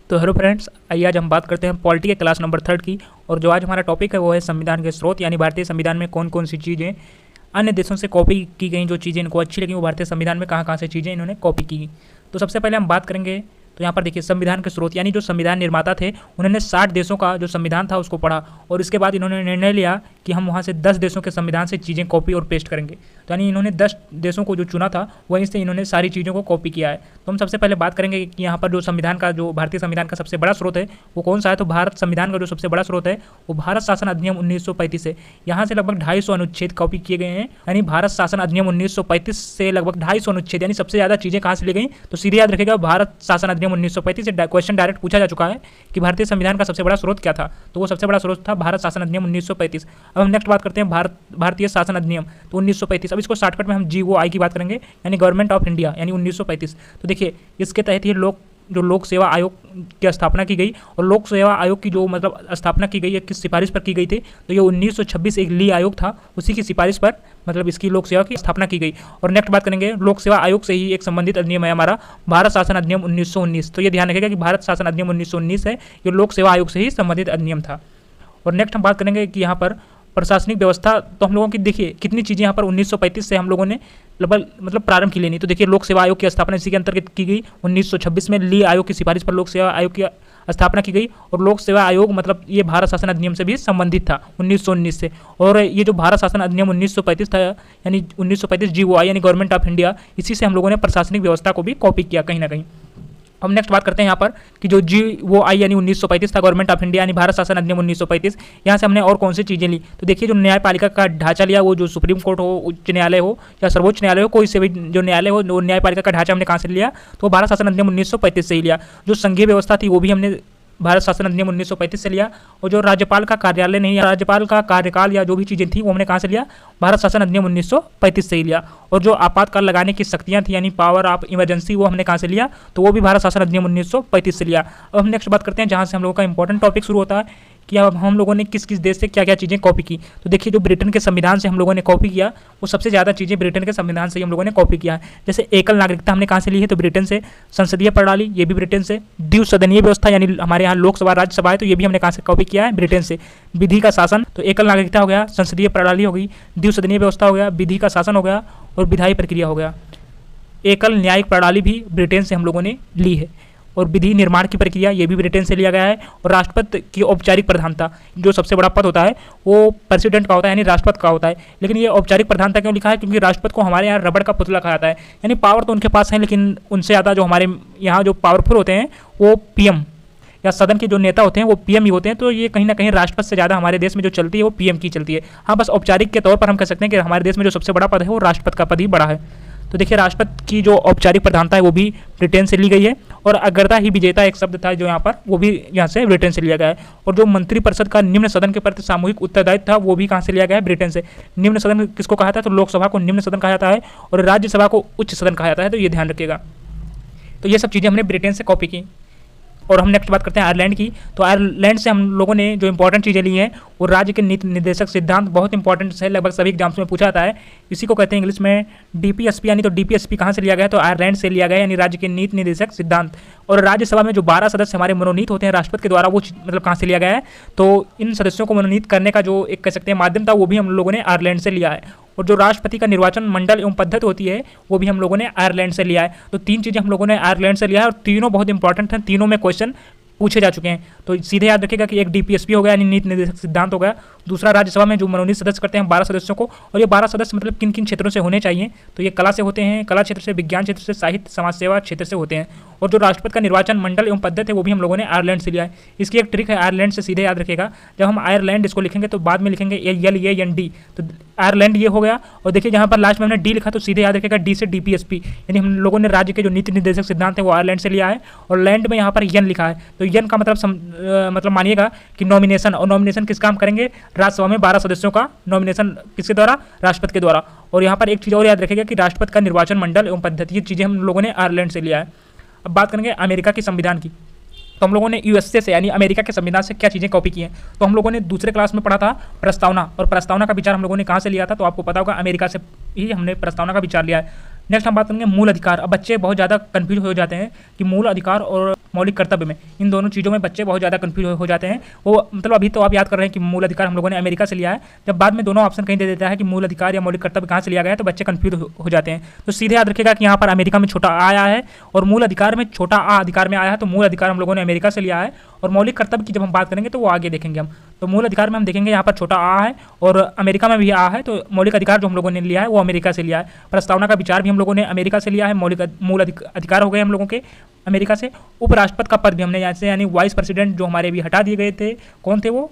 तो hello friends, आइए आज हम बात करते हैं पॉलिटी के क्लास नंबर 3 की। और जो आज हमारा टॉपिक है वो है संविधान के स्रोत, यानी भारतीय संविधान में कौन कौन सी चीज़ें अन्य देशों से कॉपी की गई, जो चीज़ें इनको अच्छी लगी वो भारतीय संविधान में कहाँ कहाँ से चीज़ें इन्होंने कॉपी की। तो सबसे पहले हम बात करेंगे, तो यहाँ पर देखिए संविधान के स्रोत, यानी जो संविधान निर्माता थे उन्होंने 60 देशों का जो संविधान था उसको पढ़ा और इसके बाद इन्होंने निर्णय लिया कि हम वहाँ से 10 देशों के संविधान से चीज़ें कॉपी और पेस्ट करेंगे। तो यानी इन्होंने 10 देशों को जो चुना था वहीं से इन्होंने सारी चीज़ों को कॉपी किया है। तो हम सबसे पहले बात करेंगे कि यहाँ पर जो संविधान का, जो भारतीय संविधान का सबसे बड़ा स्रोत है वो कौन सा है। तो भारत संविधान का जो सबसे बड़ा स्रोत है वो भारत शासन अधिनियम 1935 है। यहाँ से लगभग 250 अनुच्छेद कॉपी किए गए हैं, यानी भारत शासन अधिनियम 1935 से लगभग 250 अनुच्छेद, यानी सबसे ज़्यादा चीज़ें कहाँ से ली गई। तो सीधे याद रखेगा, भारत शासन अधिनियम 1935 से क्वेश्चन डायरेक्ट पूछा जा चुका है कि भारतीय संविधान का सबसे बड़ा स्रोत क्या था, तो वो सबसे बड़ा स्रोत था भारत शासन अधिनियम 1935। अब हम नेक्स्ट बात करते हैं भारतीय शासन अधिनियम, तो 1935। अब इसको शॉर्टकट में हम GOI की बात करेंगे, यानी गवर्नमेंट ऑफ इंडिया, यानी 1935। तो देखिए इसके तहत ये लोक सेवा आयोग की स्थापना की गई, और लोक सेवा आयोग की जो मतलब स्थापना की गई है किस सिफारिश पर की गई थी, तो ये 1926 एक ली आयोग था, उसी की सिफारिश पर मतलब इसकी लोक सेवा की स्थापना की गई। और नेक्स्ट बात करेंगे, लोक सेवा आयोग से ही एक संबंधित अधिनियम है हमारा भारत शासन अधिनियम 1919। तो ये ध्यान रखिएगा कि भारत शासन अधिनियम 1919 है, ये लोक सेवा आयोग से ही संबंधित अधिनियम था। और नेक्स्ट हम बात करेंगे कि यहाँ पर प्रशासनिक व्यवस्था, तो हम लोगों की देखिए कितनी चीज़ें यहाँ पर 1935 से हम लोगों ने मतलब प्रारंभ की लेनी। तो देखिए लोक सेवा आयोग की स्थापना इसी के अंतर्गत की गई, 1926 में ली आयोग की सिफारिश पर लोक सेवा आयोग की स्थापना की गई। और लोक सेवा आयोग मतलब ये भारत शासन अधिनियम से भी संबंधित था 1919 से। और ये जो भारत शासन अधिनियम 1935 था, यानी 1935 GOI यानी गवर्नमेंट ऑफ इंडिया, इसी से हम लोगों ने प्रशासनिक व्यवस्था को भी कॉपी किया कहीं ना कहीं। हम नेक्स्ट बात करते हैं यहाँ पर कि जो GOI यानी 1935 था, गवर्नमेंट ऑफ इंडिया यानी भारत शासन अधिनियम 1935, यहाँ से हमने और कौन सी चीज़ें ली। तो देखिए जो न्यायपालिका का ढांचा लिया, वो जो सुप्रीम कोर्ट हो, उच्च न्यायालय हो या सर्वोच्च न्यायालय हो, कोई से भी जो न्यायालय हो, वो न्यायपालिका का ढांचा हमने कहाँ से लिया, तो भारत शासन अधिनियम 1935 से ही लिया। जो संघीय व्यवस्था थी वो भी हमने भारत शासन अधिनियम 1935 से लिया। और जो राज्यपाल का कार्यालय नहीं, राज्यपाल का कार्यकाल या जो भी चीज़ें थी वो हमने कहाँ से लिया, भारत शासन अधिनियम 1935 से ही लिया। और जो आपातकाल लगाने की शक्तियाँ थी, यानी पावर ऑफ इमरजेंसी, वो हमने कहाँ से लिया, तो वो भी भारत शासन अधिनियम 1935 से लिया। अब हम नेक्स्ट बात करते हैं जहाँ से हम लोगों का इंपॉर्टेंट टॉपिक शुरू होता है कि अब हम लोगों ने किस किस देश से क्या क्या चीज़ें कॉपी की। तो देखिए जो ब्रिटेन के संविधान से हम लोगों ने कॉपी किया, वो सबसे ज़्यादा चीज़ें ब्रिटेन के संविधान से ही हम लोगों ने कॉपी किया है। जैसे एकल नागरिकता हमने कहाँ से ली है, तो ब्रिटेन से। संसदीय प्रणाली, ये भी ब्रिटेन से। द्विसदनीय व्यवस्था, यानी हमारे यहाँ लोकसभा राज्यसभा है, तो ये भी हमने कहाँ से कॉपी किया है, ब्रिटेन से। विधि का शासन, तो एकल नागरिकता हो गया, संसदीय प्रणाली हो गई, द्विसदनीय व्यवस्था हो गया, विधि का शासन हो गया और विधायी प्रक्रिया हो गया। एकल न्यायिक प्रणाली भी ब्रिटेन से हम लोगों ने ली है। और विधि निर्माण की प्रक्रिया, ये भी ब्रिटेन से लिया गया है। और राष्ट्रपति की औपचारिक प्रधानता, जो सबसे बड़ा पद होता है वो प्रेसिडेंट का होता है, यानी राष्ट्रपति का होता है। लेकिन ये औपचारिक प्रधानता क्यों लिखा है, क्योंकि राष्ट्रपति को हमारे यहाँ रबड़ का पुतला कहा जाता है, यानी पावर तो उनके पास है, लेकिन उनसे ज़्यादा जो हमारे यहाँ जो पावरफुल होते हैं वो PM या सदन के जो नेता होते हैं वो PM ही होते हैं। तो ये कहीं ना कहीं राष्ट्रपति से ज़्यादा हमारे देश में जो चलती है वो PM की चलती है। हाँ, बस औपचारिक के तौर पर हम कह सकते हैं कि हमारे देश में जो सबसे बड़ा पद है वो राष्ट्रपति का पद ही बड़ा है। तो देखिए राष्ट्रपति की जो औपचारिक प्रधानता है वो भी ब्रिटेन से ली गई है। और अगरता ही विजेता एक शब्द था जो यहाँ पर, वो भी यहाँ से ब्रिटेन से लिया गया है। और जो मंत्रिपरिषद का निम्न सदन के प्रति सामूहिक उत्तरदायित्व था वो भी कहाँ से लिया गया है, ब्रिटेन से। निम्न सदन किसको कहा जाता है, तो लोकसभा को निम्न सदन कहा जाता है और राज्यसभा को उच्च सदन कहा जाता है, तो ये ध्यान रखिएगा। तो ये सब चीज़ें हमने ब्रिटेन से कॉपी की। और हम नेक्स्ट बात करते हैं आयरलैंड की। तो आयरलैंड से हम लोगों ने जो इंपॉर्टेंट चीज़ें ली हैं वो राज्य के नीति निर्देशक सिद्धांत, बहुत इंपॉर्टेंट है, लगभग सभी एग्जाम्स में पूछा जाता है। इसी को कहते हैं इंग्लिश में DPSP, यानी तो DPSP कहाँ से लिया गया है, तो आयरलैंड से लिया गया है, यानी राज्य के नीति निर्देशक सिद्धांत। और राज्यसभा में जो 12 सदस्य हमारे मनोनीत होते हैं राष्ट्रपति के द्वारा, वो मतलब कहाँ से लिया गया है, तो इन सदस्यों को मनोनीत करने का जो एक कह सकते हैं माध्यम था वो भी हम लोगों ने आयरलैंड से लिया है। और जो राष्ट्रपति का निर्वाचन मंडल एवं पद्धति होती है वो भी हम लोगों ने आयरलैंड से लिया है। तो 3 चीज़ें हम लोगों ने आयरलैंड से लिया है और तीनों बहुत इंपॉर्टेंट हैं, तीनों में क्वेश्चन पूछे जा चुके हैं। तो सीधे याद रखिएगा कि एक DPSP हो गया, यानी नीति निर्देशक सिद्धांत हो गया। दूसरा राज्यसभा में जो मनोनीत सदस्य करते हैं 12 सदस्यों को, और ये 12 सदस्य मतलब किन किन क्षेत्रों से होने चाहिए, तो ये कला से होते हैं, कला क्षेत्र से, विज्ञान क्षेत्र से, साहित्य समाज सेवा क्षेत्र से होते हैं। और जो राष्ट्रपति का निर्वाचन मंडल एवं पद्धति है वो भी हम लोगों ने आयरलैंड से लिया है। इसकी एक ट्रिक है, आयरलैंड से सीधे याद रखिएगा, जब हम आयरलैंड इसको लिखेंगे तो बाद में लिखेंगे LAND, तो आयरलैंड ये हो गया। और देखिए जहाँ पर लास्ट में हमने D लिखा तो सीधे याद रखिएगा D से DPSP, यानी हम लोगों ने राज्य के जो नीति निर्देशक सिद्धांत है वो आयरलैंड से लिया है। और लैंड में यहाँ पर यन लिखा है, तो यन का मतलब मानिएगा कि नॉमिनेशन, और नॉमिनेशन किस काम करेंगे, राज्यसभा में 12 सदस्यों का नॉमिनेशन किसके द्वारा, राष्ट्रपति के द्वारा। और यहाँ पर एक चीज़ और याद रखिएगा कि राष्ट्रपति का निर्वाचन मंडल एवं पद्धति, ये चीज़ें हम लोगों ने आयरलैंड से लिया है। अब बात करेंगे अमेरिका की संविधान की। तो हम लोगों ने USA से यानी अमेरिका के संविधान से क्या चीज़ें कॉपी की हैं, तो हम लोगों ने दूसरे क्लास में पढ़ा था प्रस्तावना, और प्रस्तावना का विचार हम लोगों ने कहाँ से लिया था, तो आपको पता होगा अमेरिका से ही हमने प्रस्तावना का विचार लिया है। नेक्स्ट हम बात करेंगे मूल अधिकार। अब बच्चे बहुत ज़्यादा कन्फ्यूज हो जाते हैं कि मूल अधिकार और मौलिक कर्तव्य में, इन दोनों चीज़ों में बच्चे बहुत ज़्यादा कन्फ्यूज हो जाते हैं। वो मतलब अभी तो आप याद कर रहे हैं कि मूल अधिकार हम लोगों ने अमेरिका से लिया है, जब बाद में दोनों ऑप्शन कहीं दे देता है कि मूल अधिकार या मौलिक कर्तव्य कहाँ से लिया गया है तो बच्चे कन्फ्यूज हो जाते हैं। तो सीधे याद रखिएगा कि यहाँ पर अमेरिका में छोटा आ आया है और मूल अधिकार में छोटा आ अधिकार में आया है, तो मूल अधिकार हम लोगों ने अमेरिका से लिया है। और मौलिक कर्तव्य की जब हम बात करेंगे तो वो आगे देखेंगे हम। तो मूल अधिकार में हम देखेंगे यहाँ पर छोटा आ है और अमेरिका में भी आ है, तो मौलिक अधिकार जो हम लोगों ने लिया है वो अमेरिका से लिया है। प्रस्तावना का विचार भी हम लोगों ने अमेरिका से लिया है, मूल अधिकार हो गए हम लोगों के अमेरिका से। उपराष्ट्रपति का पद भी हमने यहाँ से यानी वाइस प्रेसिडेंट जो हमारे अभी हटा दिए गए थे, कौन थे वो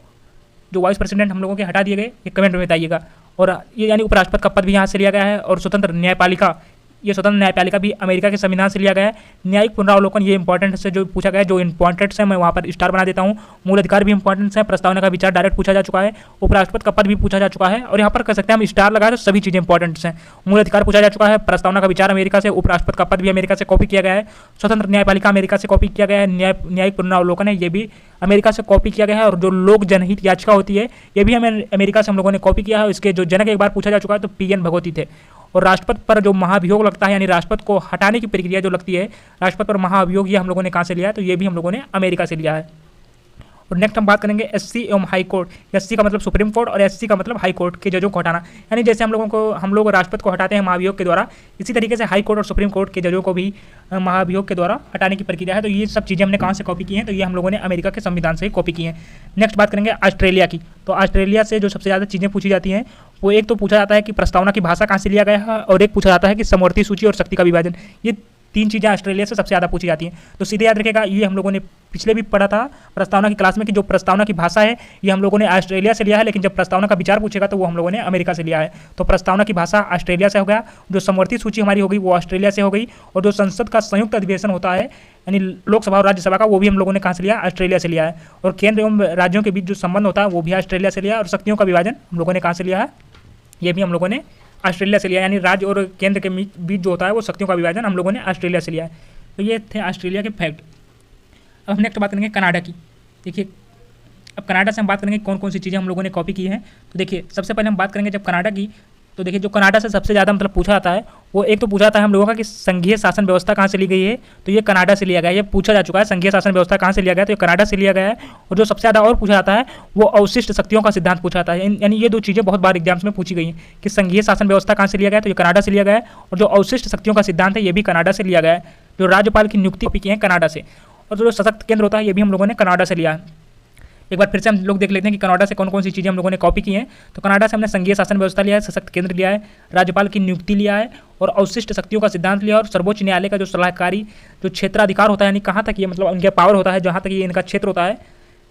जो वाइस प्रेसिडेंट हम लोगों के हटा दिए गए, ये कमेंट में बताइएगा। और ये यानी उपराष्ट्रपति का पद भी यहाँ से लिया गया है। और स्वतंत्र न्यायपालिका, ये स्वतंत्र न्यायपालिका भी अमेरिका के संविधान से लिया गया है। न्यायिक पुनरावलोकन ये इंपॉर्टेंट से जो पूछा गया है, जो इंपॉर्टेंट्स है मैं वहाँ पर स्टार बना देता हूँ। मूल अधिकार भी इंपॉर्टेंट्स है। प्रस्तावना का विचार डायरेक्ट पूछा जा चुका है। उपराष्ट्रपति का पद भी पूछा जा चुका है और यहाँ पर कह सकते हैं हम स्टार लगाए तो सभी चीज़ें इंपॉर्टेंट्स हैं। मूल अधिकार पूछा जा चुका है, प्रस्तावना का विचार अमेरिका से, उपराष्ट्रपति का पद भी अमेरिका से कॉपी किया गया है, स्वतंत्र न्यायपालिका अमेरिका से कॉपी किया गया है, न्यायिक पुनरावलोकन है ये भी अमेरिका से कॉपी किया गया है। और जो लोक जनहित याचिका होती है ये भी हमें अमेरिका से हम लोगों ने कॉपी किया है। इसके जो जनक एक बार पूछा जा चुका है तो PN भगवती थे। और राष्ट्रपति पर जो महाभियोग लगता है यानी राष्ट्रपति को हटाने की प्रक्रिया जो लगती है, राष्ट्रपति पर महाभियोग, ये हम लोगों ने कहाँ से लिया है तो ये भी हम लोगों ने अमेरिका से लिया है। और नेक्स्ट हम बात करेंगे SC एवं हाई कोर्ट। SC का मतलब सुप्रीम कोर्ट और SC का मतलब हाई कोर्ट के जजों को हटाना, यानी जैसे हम लोग राष्ट्रपति को हटाते हैं महाभियोग के द्वारा, इसी तरीके से हाई कोर्ट और सुप्रीम कोर्ट के जजों को भी महाभियोग के द्वारा हटाने की प्रक्रिया है। तो ये सब चीज़ें हमने कहाँ से कॉपी की हैं तो ये हम लोगों ने अमेरिका के संविधान से ही कॉपी की हैं। नेक्स्ट बात करेंगे ऑस्ट्रेलिया की। तो ऑस्ट्रेलिया से जो सबसे ज़्यादा चीज़ें पूछी जाती हैं वो एक तो पूछा जाता है कि प्रस्तावना की भाषा कहाँ से लिया गया है और एक पूछा जाता है कि समवर्ती सूची और शक्ति का विभाजन। ये तीन चीज़ें ऑस्ट्रेलिया से सबसे ज़्यादा पूछी जाती हैं। तो सीधे याद रखेगा, ये हम लोगों ने पिछले भी पढ़ा था प्रस्तावना की क्लास में कि जो प्रस्तावना की भाषा है ये हम लोगों ने ऑस्ट्रेलिया से लिया है, लेकिन जब प्रस्तावना का विचार पूछेगा तो वो हम लोगों ने अमेरिका से लिया है। तो प्रस्तावना की भाषा ऑस्ट्रेलिया से हो गया, जो समवर्ती सूची हमारी हो गई वो ऑस्ट्रेलिया से हो गई, और जो संसद का संयुक्त अधिवेशन होता है यानी लोकसभा और राज्यसभा का, वो भी हम लोगों ने कहाँ से लिया, ऑस्ट्रेलिया से लिया है। और केंद्र एवं राज्यों के बीच जो संबंध होता है वो भी ऑस्ट्रेलिया से लिया है। और शक्तियों का विभाजन हम लोगों ने कहाँ से लिया है, ये भी हम लोगों ने ऑस्ट्रेलिया से लिया, यानी राज्य और केंद्र के बीच जो होता है वो शक्तियों का विभाजन हम लोगों ने ऑस्ट्रेलिया से लिया है। तो ये थे ऑस्ट्रेलिया के फैक्ट। अब हम नेक्स्ट बात करेंगे कनाडा की। देखिए अब कनाडा से हम बात करेंगे कौन कौन सी चीज़ें हम लोगों ने कॉपी की हैं। तो देखिए सबसे पहले हम बात करेंगे जब कनाडा की, तो देखिए जो कनाडा से सबसे ज़्यादा मतलब पूछा जाता है वो एक तो पूछा जाता है हम लोगों का कि संघीय शासन व्यवस्था कहाँ से ली गई है, तो ये कनाडा से लिया गया है। ये पूछा जा चुका है संघीय शासन व्यवस्था कहाँ से लिया गया है, तो ये कनाडा से लिया गया है। और जो सबसे ज़्यादा और पूछा जाता है वो अवशिष्ट शक्तियों का सिद्धांत पूछा जाता है। यानी ये दो चीज़ें बहुत बार एग्जाम्स में पूछी गई हैं कि संघीय शासन व्यवस्था कहाँ से लिया गया है, तो ये कनाडा से लिया गया है। और जो अवशिष्ट शक्तियों का सिद्धांत है ये भी कनाडा से लिया गया है। जो राज्यपाल की नियुक्ति की है कनाडा से, और जो सशक्त केंद्र होता है ये भी हम लोगों ने कनाडा से लिया है। एक बार फिर से हम लोग देख लेते हैं कि कनाडा से कौन कौन सी चीज़ें हम लोगों ने कॉपी की हैं। तो कनाडा से हमने संघीय शासन व्यवस्था लिया है, सशक्त केंद्र लिया है, राज्यपाल की नियुक्ति लिया है, और अवशिष्ट शक्तियों का सिद्धांत लिया, और सर्वोच्च न्यायालय का जो सलाहकारी जो क्षेत्राधिकार होता है यानी कहाँ तक ये मतलब उनके पावर होता है, जहाँ तक ये इनका क्षेत्र होता है,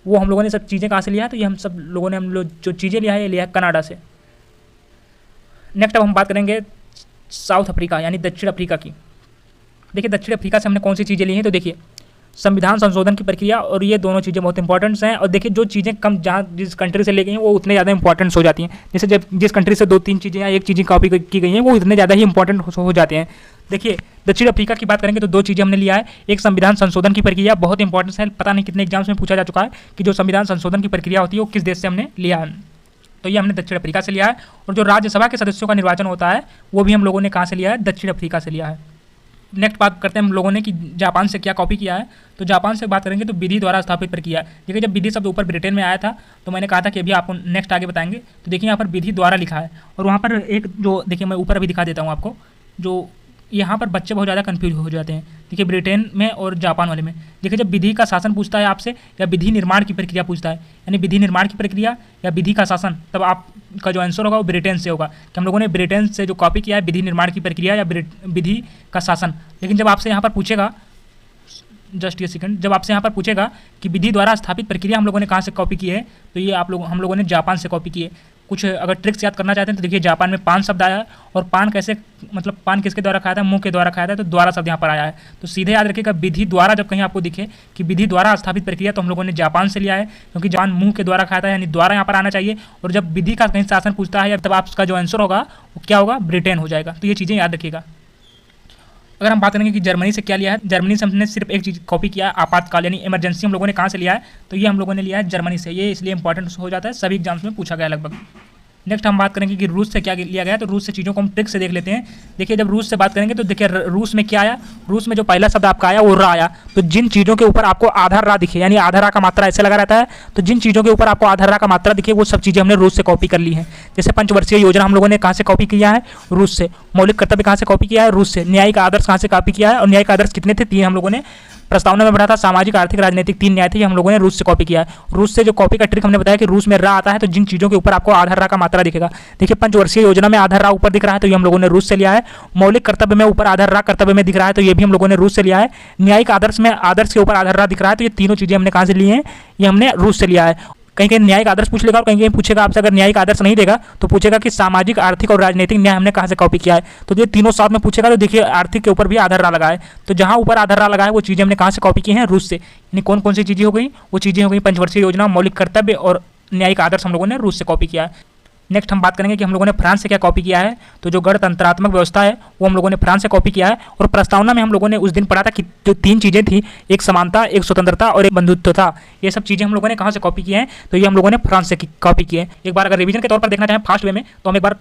वो हम लोगों ने सब चीज़ें कहाँ से लिया है, तो ये हम सब लोगों ने जो चीज़ें लिया है ये लिया है कनाडा से। नेक्स्ट अब हम बात करेंगे साउथ अफ्रीका यानी दक्षिण अफ्रीका की। देखिए दक्षिण अफ्रीका से हमने कौन सी चीज़ें ली हैं, तो देखिए संविधान संशोधन की प्रक्रिया, और ये दोनों चीज़ें बहुत इंपॉर्टेंट्स हैं। और देखिए जो चीज़ें कम जहाँ जिस कंट्री से ले गई हैं वो उतने ज़्यादा इंपॉर्टेंट्स हो जाती हैं। जैसे जब जिस कंट्री से 2-3 चीज़ें या एक चीज़ें कॉपी की गई हैं वो इतने ज़्यादा ही इंपॉर्टेंट हो जाते हैं। देखिए दक्षिण अफ्रीका की बात करेंगे तो 2 चीज़ें हमने लिया है। एक संविधान संशोधन की प्रक्रिया बहुत इंपॉर्टेंट है, पता नहीं कितने एग्जाम्स में पूछा जा चुका है कि जो संविधान संशोधन की प्रक्रिया होती है वो किस देश से हमने लिया है, तो ये हमने दक्षिण अफ्रीका से लिया है। और जो राज्यसभा के सदस्यों का निर्वाचन होता है वो भी हम लोगों ने कहाँ से लिया है, दक्षिण अफ्रीका से लिया है। नेक्स्ट बात करते हैं हम लोगों ने कि जापान से क्या कॉपी किया है। तो जापान से बात करेंगे तो विधि द्वारा स्थापित प्रक्रिया। देखिए जब विधि शब्द ऊपर ब्रिटेन में आया था तो मैंने कहा था कि अभी आपको नेक्स्ट आगे बताएंगे। तो देखिए यहाँ पर विधि द्वारा लिखा है, और वहाँ पर एक जो देखिए मैं ऊपर अभी दिखा देता हूँ आपको, जो यहाँ पर बच्चे बहुत ज़्यादा कन्फ्यूज हो जाते हैं। देखिए ब्रिटेन में और जापान वाले में, देखिए जब विधि का शासन पूछता है आपसे या विधि निर्माण की प्रक्रिया पूछता है, यानी विधि निर्माण की प्रक्रिया या विधि का शासन, तब आपका जो आंसर होगा वो ब्रिटेन से होगा कि हम लोगों ने ब्रिटेन से जो कॉपी किया है विधि निर्माण की प्रक्रिया या विधि का शासन। लेकिन जब आपसे यहाँ पर पूछेगा, जस्ट ये सेकंड, जब आपसे यहाँ पर पूछेगा कि विधि द्वारा स्थापित प्रक्रिया हम लोगों ने कहाँ से कॉपी की है, तो ये हम लोगों ने जापान से कॉपी की है। कुछ अगर ट्रिक्स याद करना चाहते हैं तो देखिए जापान में पान शब्द आया है, और पान कैसे मतलब पान किसके द्वारा खाया था, मुंह के द्वारा खाया था, तो द्वारा शब्द यहाँ पर आया है। तो सीधे याद रखिएगा विधि द्वारा जब कहीं आपको दिखे कि विधि द्वारा स्थापित प्रक्रिया, तो हम लोगों ने जापान से लिया है, क्योंकि जापान मुंह के द्वारा खाया था, यानी द्वारा यहाँ पर आना चाहिए। और जब विधि का कहीं शासन पूछता है तब आपका जो आंसर होगा वो क्या होगा, ब्रिटेन हो जाएगा। तो ये चीज़ें याद रखिएगा। अगर हम बात करेंगे कि जर्मनी से क्या लिया है, जर्मनी से हमने सिर्फ एक चीज़ कॉपी किया है, आपातकाल यानी इमरजेंसी हम लोगों ने कहाँ से लिया है, तो ये हम लोगों ने लिया है जर्मनी से। ये इसलिए इंपॉर्टेंट हो जाता है, सभी एग्जाम्स में पूछा गया लगभग। नेक्स्ट हम बात करेंगे कि रूस से क्या लिया गया है, तो रूस से चीज़ों को हम ट्रिक से देख लेते हैं। देखिए जब रूस से बात करेंगे तो देखिए रूस में क्या आया, रूस में जो पहला शब्द आपका आया वो रा आया। तो जिन चीज़ों के ऊपर आपको आधा रा दिखे, यानी आधा रा का मात्रा ऐसे लगा रहता है, तो जिन चीज़ों के ऊपर आपको आधा रा का मात्रा दिखे वो सब चीज़ें हमने रूस से कॉपी कर ली है। जैसे पंचवर्षीय योजना हम लोगों ने कहाँ से कॉपी किया है, रूस से। मौलिक कर्तव्य कहाँ से कॉपी किया है, रूस से। न्यायिक आदर्श कहाँ से कॉपी किया है, और न्यायिक आदर्श कितने थे, 3 हम लोगों ने प्रस्तावना में बढ़ा था। सामाजिक, आर्थिक, राजनीतिक 3 न्याय थे, ये हम लोगों ने रूस से कॉपी किया है। रूस से जो कॉपी का ट्रिक हमने बताया कि रूस में रा आता है, तो जिन चीज़ों के ऊपर आपको आधा रा का मात्रा दिखेगा, देखिए पंचवर्षीय योजना में आधा रा ऊपर दिख रहा है, तो ये हम लोगों ने रूस से लिया है। मौलिक कर्तव्य में ऊपर आधा रा कर्तव्य में दिख रहा है, तो ये भी हम लोगों ने रूस से लिया है। न्यायिक आदर्श में आदर्श के ऊपर आधा रा दिख रहा है, तो ये तीनों चीज़ें हमने कहाँ से ली हैं, ये हमने रूस से लिया है। कहीं कहीं न्यायिक आदर्श पूछ लेगा और कहीं कहीं पूछेगा आपसे, अगर न्यायिक आदर्श नहीं देगा तो पूछेगा कि सामाजिक, आर्थिक और राजनीतिक न्याय हमने कहाँ से कॉपी किया है। तो ये तीनों साथ में पूछेगा, तो देखिए आर्थिक के ऊपर भी आधार रा लगा है, तो जहाँ ऊपर आधार रा लगा है वो चीज़ें हमने कहाँ से कॉपी की हैं, रूस से। यानी कौन कौन सी चीज़ें हो गई, वो चीज़ें हो गई पंचवर्षीय योजना, मौलिक कर्तव्य और न्यायिक आदर्श हम लोगों ने रूस से कॉपी किया है। नेक्स्ट हम बात करेंगे कि हम लोगों ने फ्रांस से क्या कॉपी किया है, तो जो गणतंत्रात्मक व्यवस्था है वो हम लोगों ने फ्रांस से कॉपी किया है। और प्रस्तावना में हम लोगों ने उस दिन पढ़ा था कि जो 3 चीज़ें थी, एक समानता, एक स्वतंत्रता और एक बंधुत्व था, ये सब चीज़ें हम लोगों ने कहाँ से कॉपी की हैं, तो ये हम लोगों ने फ्रांस से कॉपी किए हैं। एक बार अगर रिवीजन के तौर पर देखना चाहें फास्ट वे में, तो हम एक बार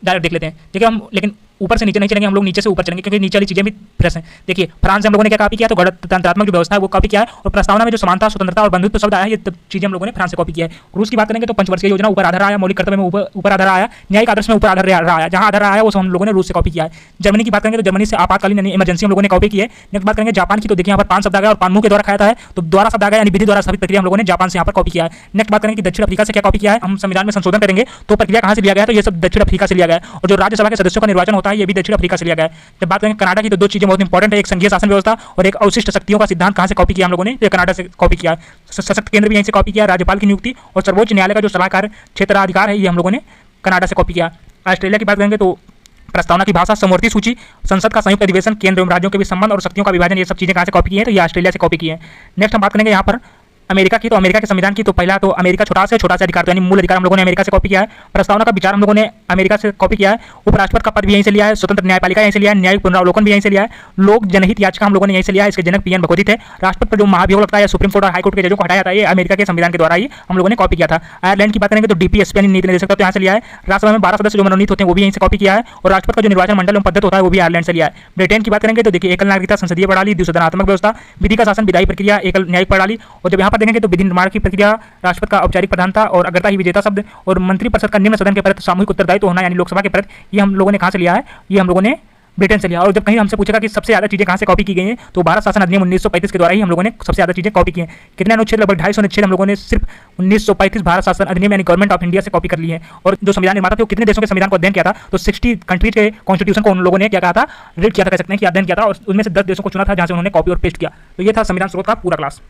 डायरेक्ट देख लेते हैं। देखिए हम लेकिन ऊपर से नीचे नहीं चलेंगे, हम लोग नीचे से ऊपर चलेंगे क्योंकि नीचे वाली चीज़ें भी फ्रेश हैं। देखिए फ्रांस से हम लोगों ने क्या कॉपी किया, तो गणतंत्रात्मक जो व्यवस्था है वो कॉपी किया है। और प्रस्तावना में जो समानता, स्वतंत्रता और बंधुत्व शब्द आया है, ये सब चीज़ें हम लोगों ने फ्रांस से कॉपी किया है। रूस की बात करेंगे तो पंचवर्षीय योजना ऊपर आधा आया, मौलिक कर्तव्य में ऊपर आधा आया, न्यायिक आदर्श में ऊपर आधा आया, जहाँ आधा आया वो सब हम लोगों ने रूस से कॉपी किया है। जर्मनी की बात करेंगे तो जर्मनी से आपातकालीन यानी इमरजेंसी हम लोगों ने कॉपी की है। नेक्स्ट बात करेंगे जापान की, तो देखिए यहाँ पर 5 शब्द आ गया और पान मुंह के द्वारा खाया था, तो द्वारा शब्द आ गया, यानी विधि द्वारा स्थापित प्रक्रिया हम लोगों ने जापान से यहाँ पर कॉपी किया है। नेक्स्ट बात करेंगे कि दक्षिण अफ्रीका से क्या कॉपी किया है, हम संविधान में संशोधन करेंगे तो प्रक्रिया कहाँ से लिया गया है, तो ये सब दक्षिण अफ्रीका से लिया गया है। और जो राज्यसभा के सदस्यों का निर्वाचन होता है ये भी दक्षिण अफ्रीका से लिया गया है। जब बात करेंगे कनाडा की, तो 2 चीज़ें बहुत इंपॉर्टेंट है, एक संघीय शासन व्यवस्था और एक अवशिष्ट शक्तियों का सिद्धांत कहाँ से कॉपी किया हम लोगों ने, तो कनाडा से कॉपी किया। सशक्त केंद्र भी यहीं से कॉपी किया, राज्यपाल की नियुक्ति और सर्वोच्च न्यायालय का जो सलाहकार क्षेत्राधिकार है ये हम लोगों ने कनाडा से कॉपी किया। ऑस्ट्रेलिया की बात करेंगे तो प्रस्तावना की भाषा, समवर्ती सूची, संसद का संयुक्त अधिवेशन, केंद्र एवं राज्यों के बीच संबंध और शक्तियों का विभाजन, ये सब चीज़ें कहाँ से कॉपी की है, तो ये ऑस्ट्रेलिया से कॉपी की है। नेक्स्ट हम बात करेंगे यहाँ पर अमेरिका की, तो अमेरिका के संविधान की, तो पहला तो अमेरिका छोटा से अधिकार, तो यानी मूल अधिकार हम लोगों ने अमेरिका से कॉपी किया है। प्रस्तावना का विचार हम लोगों ने अमेरिका से कॉपी किया है। उपराष्ट्रपति का पद भी यहीं से लिया है, स्वतंत्र न्यायपालिका यहीं से लिया है, न्यायिक पुनरावलोकन भी यहीं से लिया है, लोक जनहित याचिका हम लोगों ने यहीं से लिया है, इसके जनक पीएन भगवती थे। राष्ट्रपति पर जो महाभियोग लगता है, सुप्रीम कोर्ट और हाई कोर्ट के जजों को हटाया जाता है, ये अमेरिका के संविधान के द्वारा ही हम लोगों ने कॉपी किया था। आयरलैंड की बात करेंगे तो डीपीएसपी यानी नीति निर्देशक, तो यहाँ से लिया है। राज्यसभा में 12 सदस्य जो मनोनीत होते हैं वो भी यहीं से कॉपी किया है। और राष्ट्रपति का जो निर्वाचन मंडल एवं पद्धति होता है वो भी आयरलैंड से लिया है। ब्रिटेन की बात करेंगे तो देखिए एकल नागरिकता, संसदीय प्रणाली, द्विसदनात्मक व्यवस्था, विधि का शासन, विधायी प्रक्रिया, एकल न्यायिक प्रणाली। और जब यहाँ पर देखेंगे तो विधि निर्माण की प्रक्रिया, राष्ट्रपति का औपचारिक प्रधानता और अग्रता ही विजेता शब्द, और मंत्रिपरिषद का निम्न सदन के प्रति सामूहिक उत्तरदायित्व होना यानी लोकसभा के प्रति, ये हम लोगों ने कहाँ से लिया है, ये हम लोगों ने ब्रिटेन से लिया। और जब कहीं हमसे पूछेगा कि सबसे ज़्यादा चीज़ें कहाँ से कॉपी की गई हैं, तो भारत शासन अधिनियम 1935 के द्वारा ही हम लोगों ने सबसे ज़्यादा चीज़ें कॉपी की हैं। कितने अनुच्छेद, लगभग 250 अनुच्छेद हम लोगों ने सिर्फ 1935 भारत शासन अधिनियम यानी गवर्नमेंट ऑफ इंडिया से कॉपी कर ली है। और जो संविधान निर्माता थे वो कितने देशों के संविधान को अध्ययन किया था, तो 60 कंट्रीज के कॉन्स्टिट्यूशन को उन लोगों ने क्या कहा था, रीड किया था, कह सकते हैं कि अध्ययन किया था, और उनमें से 10 देशों को चुना था जहाँ से उन्होंने कॉपी और पेस्ट किया। तो ये था संविधान स्रोत का पूरा क्लास।